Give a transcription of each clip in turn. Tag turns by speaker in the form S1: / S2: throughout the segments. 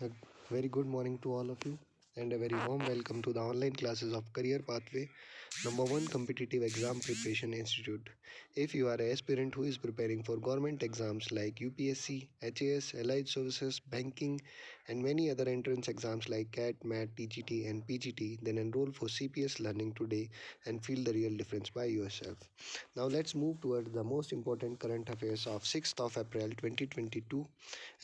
S1: A very good morning to all of you, and a very warm welcome to the online classes of Career Pathway, number one competitive exam preparation institute. If you are an aspirant who is preparing for government exams like UPSC, HAS, Allied Services, Banking, and many other entrance exams like CAT, MAT, TGT, and PGT, then enroll for CPS Learning today and feel the real difference by yourself. Now let's move toward the most important current affairs of 6th of April 2022,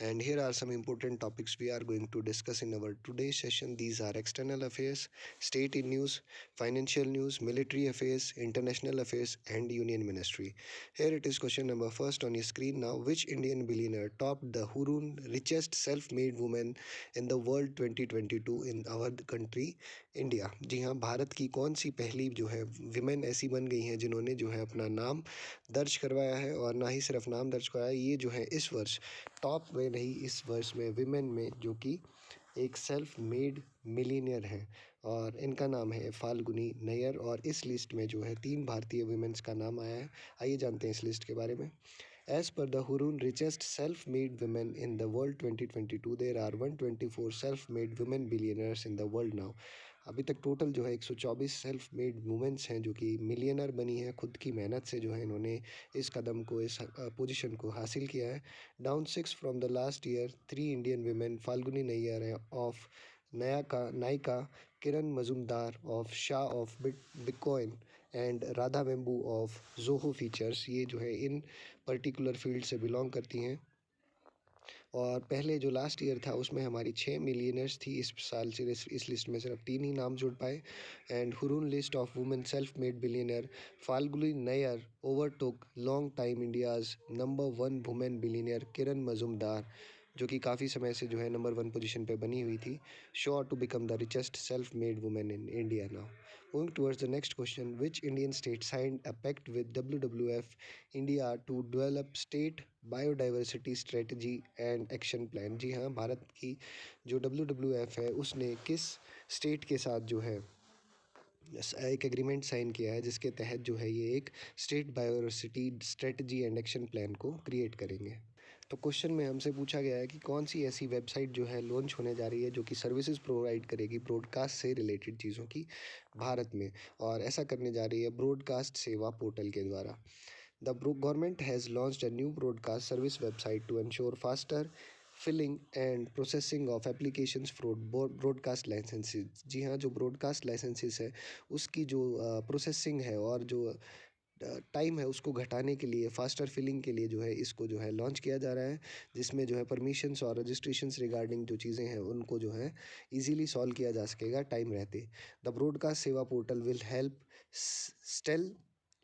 S1: and here are some important topics we are going to discuss in our today's session. These are external affairs, state in news, financial news, military affairs, international affairs, and union ministry. Here it is question number first on your screen now. Which Indian billionaire topped the Hurun richest self-made woman in the world 2022 in our country India? जी हाँ, भारत की कौन सी पहली जो है women ऐसी बन गई हैं जिन्होंने जो है अपना नाम दर्ज करवाया है, और ना ही सिर्फ नाम दर्ज करवाया, ये जो है इस वर्ष टॉप में रही इस वर्ष में विमेन में, जो कि एक सेल्फ मेड मिलीनियर हैं, और इनका नाम है फाल्गुनी नैयर। और इस लिस्ट में जो है 3 भारतीय विमेंस का नाम आया है। आइए जानते हैं इस लिस्ट के बारे में। As per the Hurun richest self-made women in the world 2022, there are 124 self-made women billionaires in the world now. अभी तक टोटल जो है 124 सेल्फ मेड वुमेन्स हैं जो कि मिलियनर बनी हैं। खुद की मेहनत से जो है इन्होंने इस कदम को, इस पोजीशन को हासिल किया है। Down 6 from the last year, 3 Indian women, Falguni Nayar of Nykaa, Kiran Mazumdar of Shah of Bitcoin, and Radha Vembu of Zoho features, ये जो है इन पर्टिकुलर फील्ड से बिलोंग करती हैं। और पहले जो लास्ट ईयर था उसमें हमारी 6 मिलियनर्स थी। इस साल से इस लिस्ट में सिर्फ 3 ही नाम जुड़ पाए। And Hurun list of women self made billionaire, Falguni Nayar overtook long time India's number 1 women billionaire Kiran Mazumdar, जो कि काफ़ी समय से जो है नंबर 1 पोजीशन पे बनी हुई थी। Sure to become the richest self made women in India now. Moving towards the next question, which Indian state signed a pact with WWF India to develop state biodiversity strategy and action plan? जी हाँ, भारत की जो WWF है उसने किस state के साथ जो है एक एग्रीमेंट साइन किया है, जिसके तहत जो है ये एक state biodiversity strategy and action plan को क्रिएट करेंगे। तो क्वेश्चन में हमसे पूछा गया है कि कौन सी ऐसी वेबसाइट जो है लॉन्च होने जा रही है जो कि सर्विसेज प्रोवाइड करेगी ब्रॉडकास्ट से रिलेटेड चीज़ों की भारत में, और ऐसा करने जा रही है ब्रॉडकास्ट सेवा पोर्टल के द्वारा। The government has launched a new broadcast service website to ensure faster filling and processing of applications for broadcast licences. जी हाँ, जो ब्रॉडकास्ट लाइसेंसेस है उसकी जो प्रोसेसिंग है और जो टाइम है उसको घटाने के लिए, फास्टर फिलिंग के लिए जो है इसको जो है लॉन्च किया जा रहा है, जिसमें जो है परमिशंस और रजिस्ट्रेशंस रिगार्डिंग जो चीज़ें हैं उनको जो है इजीली सॉल्व किया जा सकेगा टाइम रहते। The broadcast Seva portal will help stele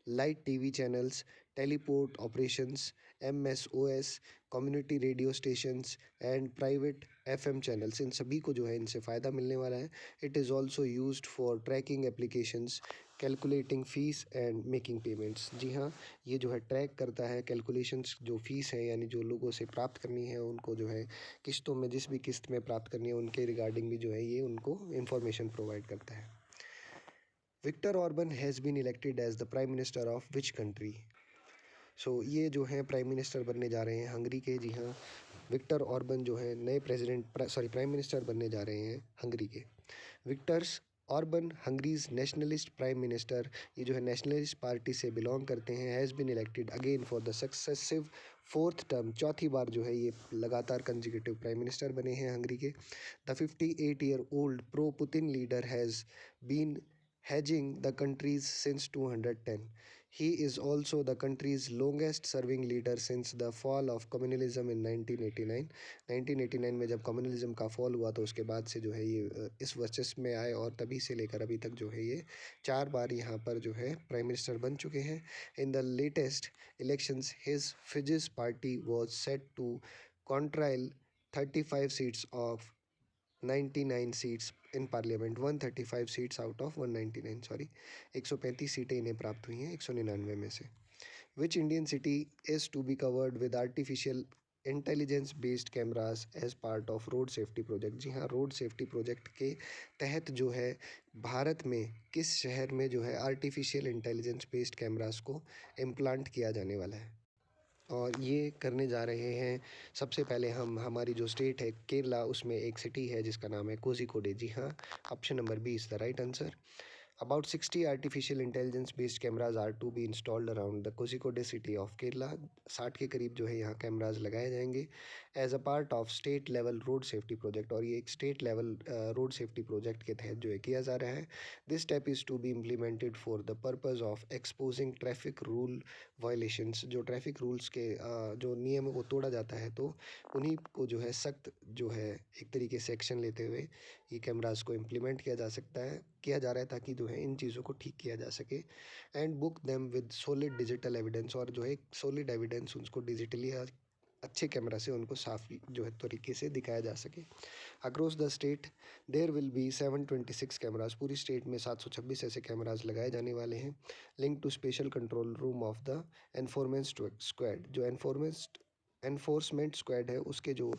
S1: light TV channels, teleport operations, MSOS, community radio stations and private FM channels, इन सभी को जो है इनसे फ़ायदा मिलने वाला है। It is also used for tracking applications, calculating fees and making payments. जी हाँ, ये जो है ट्रैक करता है कैलकुलेशंस, जो फ़ीस है यानी जो लोगों से प्राप्त करनी है उनको जो है किस्तों में, जिस भी किस्त में प्राप्त करनी है उनके रिगार्डिंग भी जो है ये उनको इंफॉर्मेशन प्रोवाइड करता है। Victor Orban has been elected as the prime minister of which country? ये जो हैं प्राइम मिनिस्टर बनने जा रहे हैं हंगरी के। जी हाँ, विक्टर ऑर्बन जो है नए प्राइम मिनिस्टर बनने जा रहे हैं हंगरी के। Viktor's Orban, Hungary's nationalist prime minister, ये जो है नेशनलिस्ट पार्टी से बिलोंग करते हैं। Has been elected again for the successive 4th term, चौथी बार जो है ये लगातार कंजिक्यूटिव प्राइम मिनिस्टर बने हैं हंगरी के। The 58-year-old pro Putin leader has been hedging the countries since 210. He is also the country's longest serving leader since the fall of communalism in 1989. 1989 में जब कम्युनलिज्म का फॉल हुआ तो उसके बाद से जो है ये इस वर्चस्व में आए, और तभी से लेकर अभी तक जो है ये 4 बार यहाँ पर जो है प्राइम मिनिस्टर बन चुके हैं। In the latest elections his Fidesz party was set to control 35 seats of 99 seats in parliament, 135 seats out of 199, sorry 135 सीटें इन्हें प्राप्त हुई हैं 199 में से। Which Indian city is to be covered with artificial intelligence based cameras as part of road safety project? जी हाँ, road safety project के तहत जो है भारत में किस शहर में जो है आर्टिफिशियल इंटेलिजेंस बेस्ड कैमरास को इम्प्लांट किया जाने वाला है? और ये करने जा रहे हैं। सबसे पहले हम हमारी जो स्टेट है केरला, उसमें एक सिटी है जिसका नाम है कोझिकोडे। जी हाँ, option number B is the right answer. About 60 artificial intelligence based cameras are to be installed around the Kozhikode city of Kerala। 60 के करीब जो है यहाँ कैमराज लगाए जाएंगे as a part of state level road safety project. और ये एक state level road safety project के तहत जो है किया जा रहा है। This step is to be implemented for the purpose of exposing traffic rule violations. जो ट्रैफिक रूल्स के जो नियम है वो तोड़ा जाता है, तो उन्हीं को जो है सख्त जो है एक तरीके से एक्शन लेते हुए ये कैमरास को इम्प्लीमेंट किया जा रहा है ताकि जो है इन चीज़ों को ठीक किया जा सके। And book them with solid digital evidence. और जो है सॉलिड एविडेंस उसको डिजिटली अच्छे कैमरा से उनको साफ जो है तरीके से दिखाया जा सके। Across the state there will be 726 cameras. पूरी स्टेट में 726 ऐसे कैमराज लगाए जाने वाले हैं। Link to special control room of the enforcement squad. जो एनफोर्समेंट स्क्वाड है उसके जो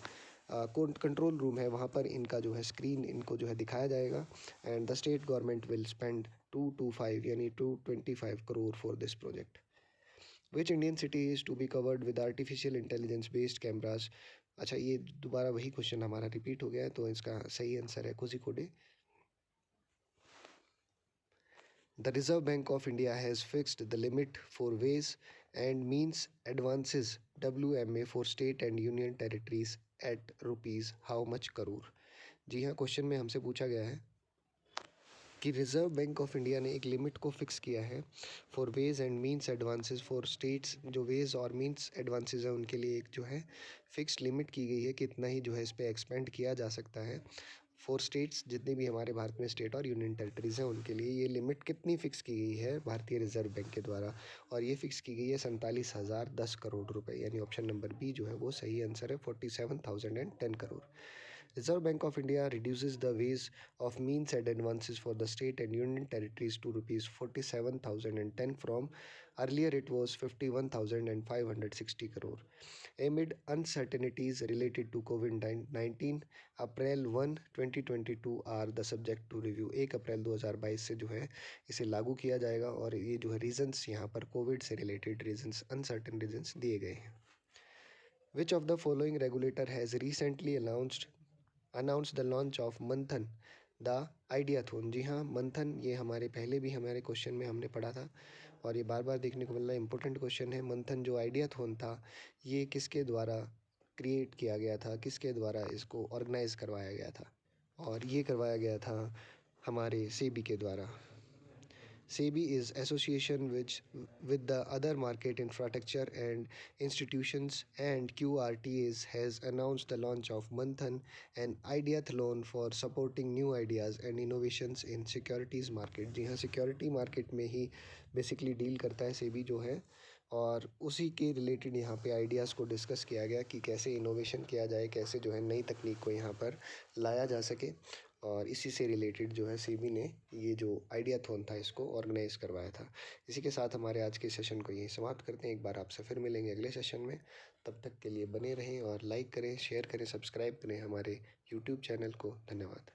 S1: कंट्रोल रूम है वहाँ पर इनका जो है स्क्रीन इनको जो है दिखाया जाएगा। And the state government will spend 225 यानी 225 crore for this project. Which Indian city is to be covered with artificial intelligence based cameras. अच्छा, ये दोबारा वही क्वेश्चन हमारा रिपीट हो गया है, तो इसका सही आंसर है Kozhikode. The Reserve Bank of India has fixed the limit for ways and means advances WMA for state and union territories at rupees how much crore. जी हाँ, क्वेश्चन में हमसे पूछा गया है कि रिज़र्व बैंक ऑफ इंडिया ने एक लिमिट को फिक्स किया है for ways and means advances for states. जो वेज और मींस एडवांसेस है उनके लिए एक जो है फिक्स्ड लिमिट की गई है कि इतना ही जो है इस पर एक्सपेंड किया जा सकता है। फॉर स्टेट्स, जितने भी हमारे भारत में स्टेट और यूनियन टेरिटरीज हैं उनके लिए ये लिमिट कितनी फिक्स की गई है भारतीय रिजर्व बैंक के द्वारा। और ये फिक्स की गई है 47,010 करोड़ रुपए। यानी ऑप्शन नंबर बी जो है वो सही आंसर है, 47,010 crore. Reserve Bank of India reduces the ways of means and advances for the state and union territories to rupees 47,010 from earlier it was 51,560 crore. Amid uncertainties related to COVID-19, April 1, 2022 are the subject to review। 1 अप्रैल 2022 से जो है इसे लागू किया जाएगा और ये जो है रीजंस यहाँ पर कोविड से रिलेटेड रीजंस, अनसर्टेन रीजंस दिए गए हैं। Which of the following regulator has recently announced the launch of मंथन द आइडियाथॉन। जी हाँ, मंथन ये हमारे पहले भी हमारे क्वेश्चन में हमने पढ़ा था और ये बार बार देखने को मिल रहा है, इंपॉर्टेंट क्वेश्चन है। मंथन जो आइडियाथॉन था ये किसके द्वारा क्रिएट किया गया था, किसके द्वारा इसको ऑर्गेनाइज करवाया गया था? और ये करवाया गया था हमारे सेबी के द्वारा। SEBI is association which with the other market infrastructure and institutions, and QRTAs has announced the launch of Manthan, an Ideathlon for supporting new ideas and innovations in securities market। जी हाँ, सिक्योरिटी मार्केट में ही basically deal करता है सेबी जो है, और उसी के related यहाँ पे आइडियाज़ को डिस्कस किया गया कि कैसे इनोवेशन किया जाए, कैसे जो है नई तकनीक को यहाँ पर लाया जा सके। और इसी से रिलेटेड जो है सेबी ने ये जो आइडियाथॉन था इसको ऑर्गेनाइज करवाया था। इसी के साथ हमारे आज के सेशन को यहीं समाप्त करते हैं। एक बार आपसे फिर मिलेंगे अगले सेशन में। तब तक के लिए बने रहें और लाइक करें, शेयर करें, सब्सक्राइब करें हमारे यूट्यूब चैनल को। धन्यवाद।